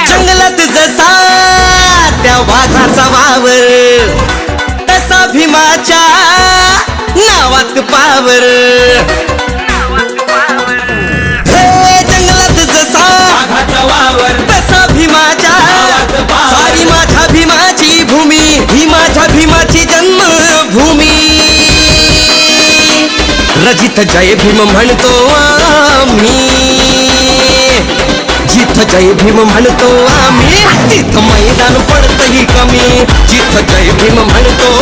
जंगलात जसा त्या वाघाचा वावर, तसा भीमाच्या नावात पावर. जंगलात जसा वाघाचा वावर, तसा भीमाच्या नावात पावर. सारी माझ्या भीमाची भूमी, ही माझ्या भीमाची जन्मभूमी. रजित जय भीम म्हणतो आम्ही, जिथं जय भीम म्हणतो आम्ही, तिथं मैदान पडतही कमी. जिथं जय भीम म्हणतो